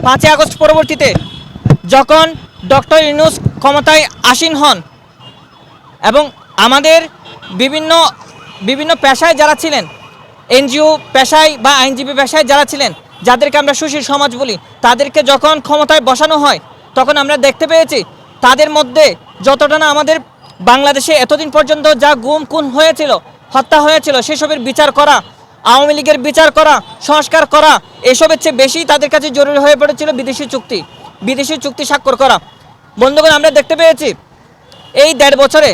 5ই August পরবর্তীতে যখন doctor Yunus ক্ষমতায় আসীন হন এবং আমাদের বিভিন্ন বিভিন্ন পেশায় যারা ছিলেন, এনজিও পেশায় বা আইনজীবী পেশায় যারা ছিলেন, যাদেরকে আমরা সুশীল সমাজ বলি, তাদেরকে যখন ক্ষমতায় বসানো হয় তখন আমরা দেখতে পেয়েছি তাদের মধ্যে যতটা না আমাদের বাংলাদেশে এতদিন পর্যন্ত যা গুম খুন হয়েছিল, হত্যা হয়েছিল, সেসবের বিচার করা, আওয়ামী লীগের বিচার করা, সংস্কার করা, এসবের চেয়ে বেশি তাদের কাছে জরুরি হয়ে পড়েছিল বিদেশি চুক্তি স্বাক্ষর করা। বন্ধুগণ, আমরা দেখতে পেয়েছি এই 1.5 বছরে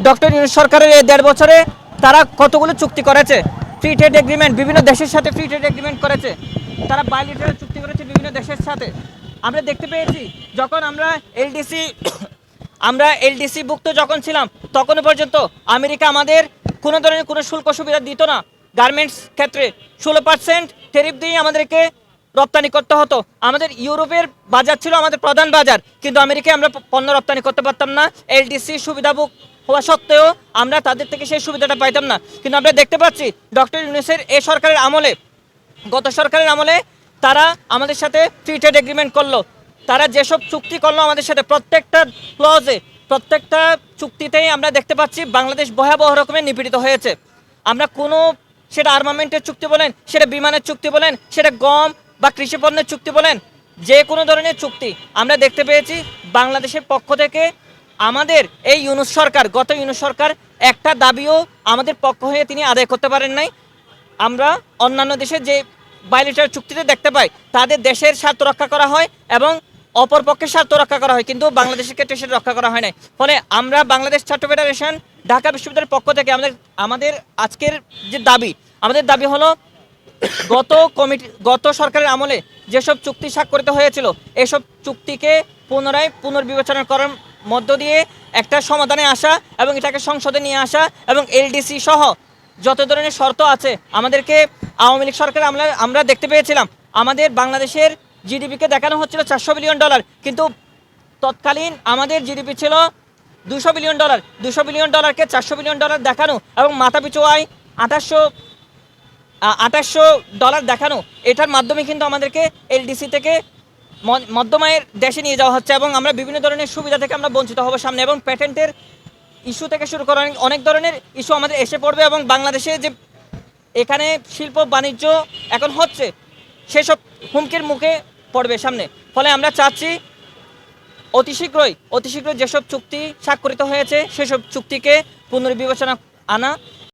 ডক্টর ইউনূস সরকারের এই 1.5 বছরে তারা কতগুলো চুক্তি করেছে। ফ্রি ট্রেড এগ্রিমেন্ট, বিভিন্ন দেশের সাথে ফ্রি ট্রেড এগ্রিমেন্ট করেছে, তারা বাইলেটারাল চুক্তি করেছে বিভিন্ন দেশের সাথে। আমরা দেখতে পেয়েছি যখন আমরা এলডিসি ভুক্ত যখন ছিলাম তখন পর্যন্ত আমেরিকা আমাদের কোনো ধরনের কোনো শুল্ক সুবিধা দিত না। গার্মেন্টস ক্ষেত্রে 16% ট্যারিফ দিয়ে আমাদেরকে রপ্তানি করতে হতো। আমাদের ইউরোপের বাজার ছিল আমাদের প্রধান বাজার, কিন্তু আমেরিকায় আমরা পণ্য রপ্তানি করতে পারতাম না। এলডিসি সুবিধাভোগ হওয়া সত্ত্বেও আমরা তাদের থেকে সেই সুবিধাটা পাইতাম না। কিন্তু আমরা দেখতে পাচ্ছি ডক্টর ইউনূসের এই সরকারের আমলে, গত সরকারের আমলে তারা আমাদের সাথে ফ্রি ট্রেড এগ্রিমেন্ট করলো। তারা যেসব চুক্তি করলো আমাদের সাথে, প্রত্যেকটা ক্লজে, প্রত্যেকটা চুক্তিতেই আমরা দেখতে পাচ্ছি বাংলাদেশ ভয়াবহ রকমের নিপীড়িত হয়েছে। আমরা কোনো, সেটা আর্মামেন্টের চুক্তি বলেন, সেটা বিমানের চুক্তি বলেন, সেটা গম বা কৃষি পণ্যের চুক্তি বলেন, যে কোনো ধরনের চুক্তি আমরা দেখতে পেয়েছি বাংলাদেশের পক্ষ থেকে। আমাদের এই ইউনূস সরকার, গত ইউনূস সরকার একটা দাবিও আমাদের পক্ষ হয়ে তিনি আদায় করতে পারেন নাই। আমরা অন্যান্য দেশের যে বাইলেটারাল চুক্তিতে দেখতে পাই তাদের দেশের স্বার্থ রক্ষা করা হয় এবং অপর পক্ষের স্বার্থ রক্ষা করা হয়, কিন্তু বাংলাদেশের ক্ষেত্রে সেটা রক্ষা করা হয় নাই। ফলে আমরা বাংলাদেশ ছাত্র ফেডারেশন ঢাকা বিশ্ববিদ্যালয়ের পক্ষ থেকে আমাদের আজকের যে আমাদের দাবি হলো গত সরকারের আমলে যেসব চুক্তি স্বাক্ষরিত হয়েছিল এসব চুক্তিকে পুনর্বিবেচনা করার মধ্য দিয়ে একটা সমাধানে আসা এবং এটাকে সংসদে নিয়ে আসা, এবং এলডিসি সহ যত ধরনের শর্ত আছে। আমাদেরকে আওয়ামী লীগ সরকার আমরা দেখতে পেয়েছিলাম আমাদের বাংলাদেশের জিডিপিকে দেখানো হচ্ছিল $400 বিলিয়ন, কিন্তু তৎকালীন আমাদের জিডিপি ছিল $200 বিলিয়ন। $200 বিলিয়নকে $400 বিলিয়ন দেখানো এবং মাথাপিছু আয় $2800 দেখানো, এটার মাধ্যমে কিন্তু আমাদেরকে এলডিসি থেকে মধ্যম আয়ের দেশে নিয়ে যাওয়া হচ্ছে এবং আমরা বিভিন্ন ধরনের সুবিধা থেকে আমরা বঞ্চিত হব সামনে। এবং প্যাটেন্টের ইস্যু থেকে শুরু করে অনেক ধরনের ইস্যু আমাদের এসে পড়বে এবং বাংলাদেশে যে এখানে শিল্প বাণিজ্য এখন হচ্ছে সেসব হুমকির মুখে পড়বে সামনে। ফলে আমরা চাচ্ছি অতি শীঘ্রই যেসব চুক্তি স্বাক্ষরিত হয়েছে সেসব চুক্তিকে পুনর্বিবেচনা আনা।